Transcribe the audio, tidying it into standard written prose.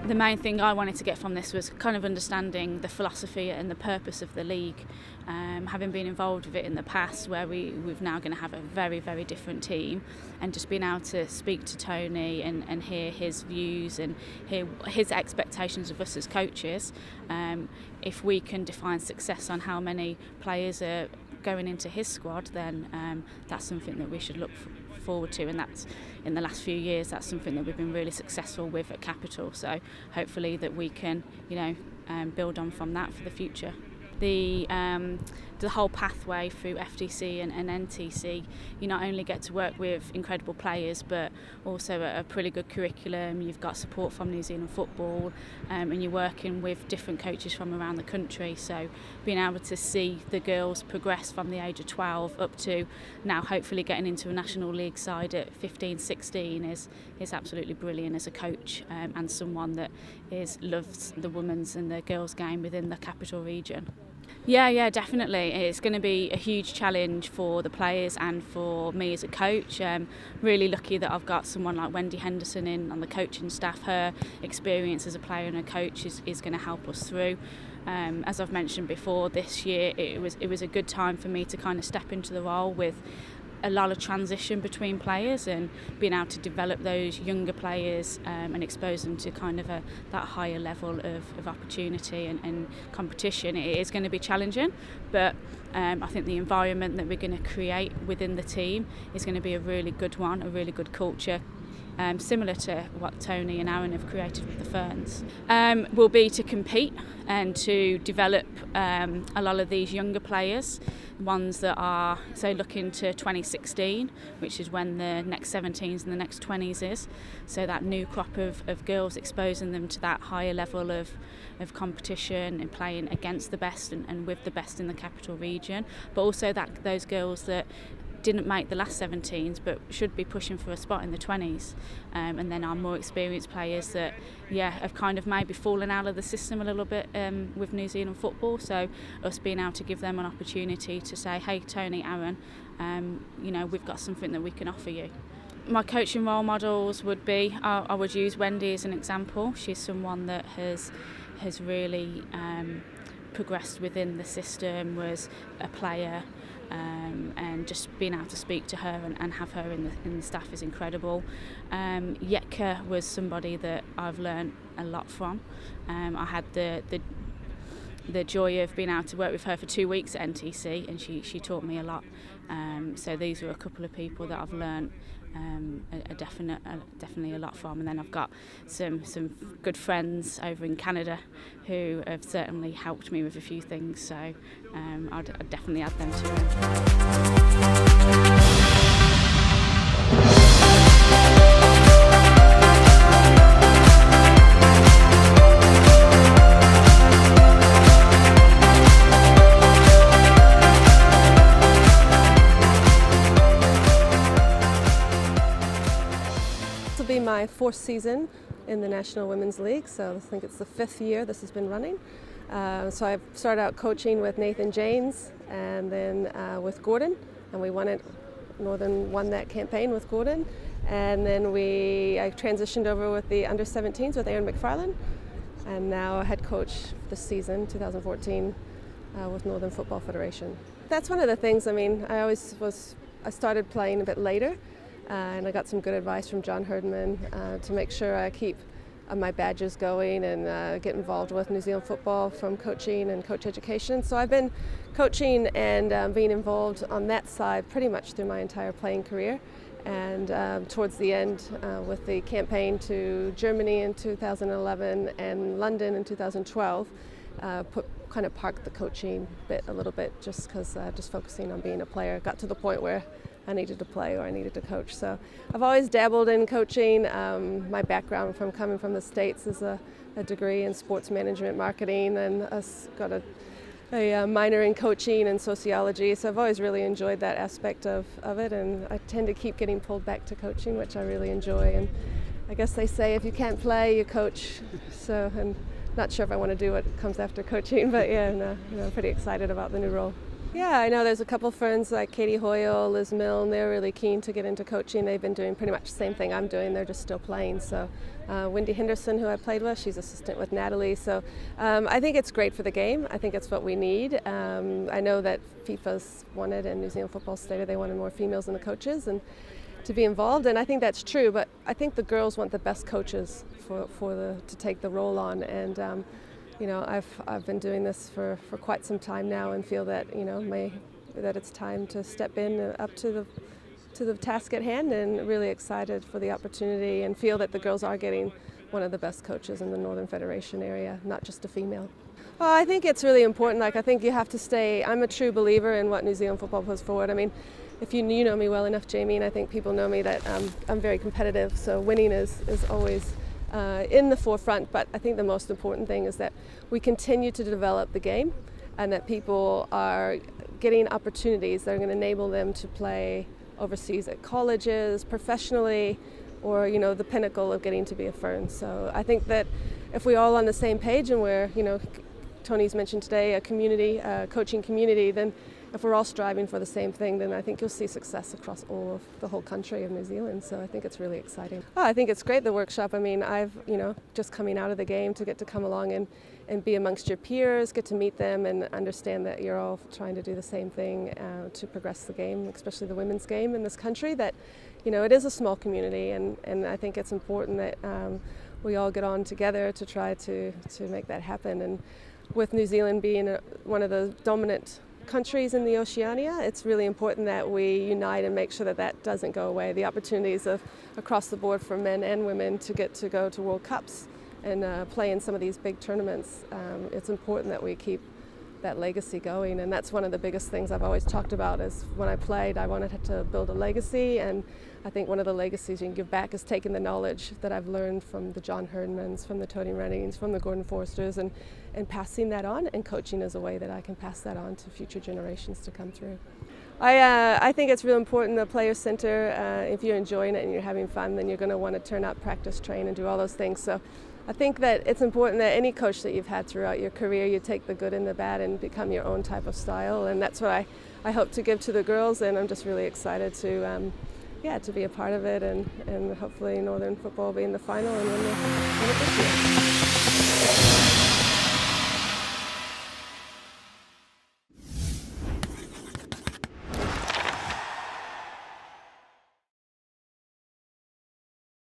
The main thing I wanted to get from this was kind of understanding the philosophy and the purpose of the league. Having been involved with it in the past, where we've now going to have a very, very different team, and just being able to speak to Tony and hear his views and hear his expectations of us as coaches. If we can define success on how many players are going into his squad, then that's something that we should look forward to, and that's in the last few years that's something that we've been really successful with at Capital, so hopefully that we can build on from that for the future. The whole pathway through FDC and NTC, you not only get to work with incredible players but also a pretty good curriculum. You've got support from New Zealand Football, and you're working with different coaches from around the country, so being able to see the girls progress from the age of 12 up to now hopefully getting into a National League side at 15, 16 is absolutely brilliant as a coach, and someone that loves the women's and the girls' game within the Capital region. Yeah, definitely. It's going to be a huge challenge for the players and for me as a coach. Really lucky that I've got someone like Wendy Henderson in on the coaching staff. Her experience as a player and a coach is going to help us through. As I've mentioned before, this year it was a good time for me to kind of step into the role with a lot of transition between players and being able to develop those younger players and expose them to kind of that higher level of opportunity and competition. It is going to be challenging, but I think the environment that we're going to create within the team is going to be a really good one, a really good culture. Similar to what Tony and Aaron have created with the Ferns, will be to compete and to develop a lot of these younger players, ones that are looking to 2016, which is when the next 17s and the next 20s is, so that new crop of girls, exposing them to that higher level of competition and playing against the best and with the best in the Capital region, but also that those girls that didn't make the last 17s but should be pushing for a spot in the 20s, and then our more experienced players that have kind of maybe fallen out of the system a little bit with New Zealand Football, so us being able to give them an opportunity to say, hey Tony, Aaron, we've got something that we can offer you. My coaching role models would be, I would use Wendy as an example. She's someone that has really progressed within the system, was a player, and just being able to speak to her and have her in the staff is incredible. Yetka was somebody that I've learned a lot from. I had the joy of being able to work with her for 2 weeks at NTC, and she taught me a lot. So these are a couple of people that I've learned definitely a lot from, and then I've got some good friends over in Canada who have certainly helped me with a few things, so I'd definitely add them to it. Be my 4th season in the National Women's League, so I think it's the 5th year this has been running. So I started out coaching with Nathan Janes and then with Gordon, and we Northern won that campaign with Gordon, and then I transitioned over with the under-17s with Aaron McFarlane, and now head coach this season, 2014, with Northern Football Federation. That's one of the things, I started playing a bit later, and I got some good advice from John Herdman to make sure I keep my badges going and get involved with New Zealand football from coaching and coach education. So I've been coaching and being involved on that side pretty much through my entire playing career. And towards the end, with the campaign to Germany in 2011 and London in 2012, parked the coaching bit a little bit just because just focusing on being a player. Got to the point where I needed to play or I needed to coach. So I've always dabbled in coaching. My background from coming from the States is a degree in sports management marketing, and I've got a minor in coaching and sociology. So I've always really enjoyed that aspect of it, and I tend to keep getting pulled back to coaching, which I really enjoy. And I guess they say if you can't play, you coach. So, and not sure if I want to do what comes after coaching, but yeah, no, I'm pretty excited about the new role. Yeah, I know there's a couple of friends like Katie Hoyle, Liz Milne. They're really keen to get into coaching. They've been doing pretty much the same thing I'm doing. They're just still playing. So Wendy Henderson, who I played with, she's assistant with Natalie. So I think it's great for the game. I think it's what we need. I know that FIFA's wanted, and New Zealand Football stated they wanted more females in the coaches and to be involved, and I think that's true. But I think the girls want the best coaches to take the role on. And I've been doing this for quite some time now, and feel that that it's time to step in up to the task at hand, and really excited for the opportunity, and feel that the girls are getting one of the best coaches in the Northern Federation area, not just a female. Well, I think it's really important. I think you have to stay. I'm a true believer in what New Zealand football puts forward. I mean, if you know me well enough, Jamie, and I think people know me, that I'm very competitive. So winning is always in the forefront, but I think the most important thing is that we continue to develop the game, and that people are getting opportunities that are going to enable them to play overseas at colleges, professionally, or the pinnacle of getting to be a Fern. So I think that if we're all on the same page, and we're Tony's mentioned today a community, coaching community, then if we're all striving for the same thing, then I think you'll see success across all of the whole country of New Zealand. So I think it's really exciting. Oh, I think it's great, the workshop. I mean, I've, just coming out of the game, to get to come along and be amongst your peers, get to meet them and understand that you're all trying to do the same thing to progress the game, especially the women's game in this country, that, it is a small community, and I think it's important that we all get on together to try to make that happen. And with New Zealand being one of the dominant countries in the Oceania, it's really important that we unite and make sure that doesn't go away. The opportunities of across the board for men and women to get to go to World Cups and play in some of these big tournaments, it's important that we keep that legacy going. And that's one of the biggest things I've always talked about, is when I played, I wanted to build a legacy, and I think one of the legacies you can give back is taking the knowledge that I've learned from the John Herdmans, from the Tony Runnings, from the Gordon Forsters, and passing that on, and coaching is a way that I can pass that on to future generations to come through. I think it's real important, the Player Center. If you're enjoying it and you're having fun, then you're going to want to turn up, practice, train, and do all those things. So I think that it's important that any coach that you've had throughout your career, you take the good and the bad and become your own type of style. And that's what I hope to give to the girls, and I'm just really excited to be a part of it, and hopefully Northern football will be in the final and win it this year.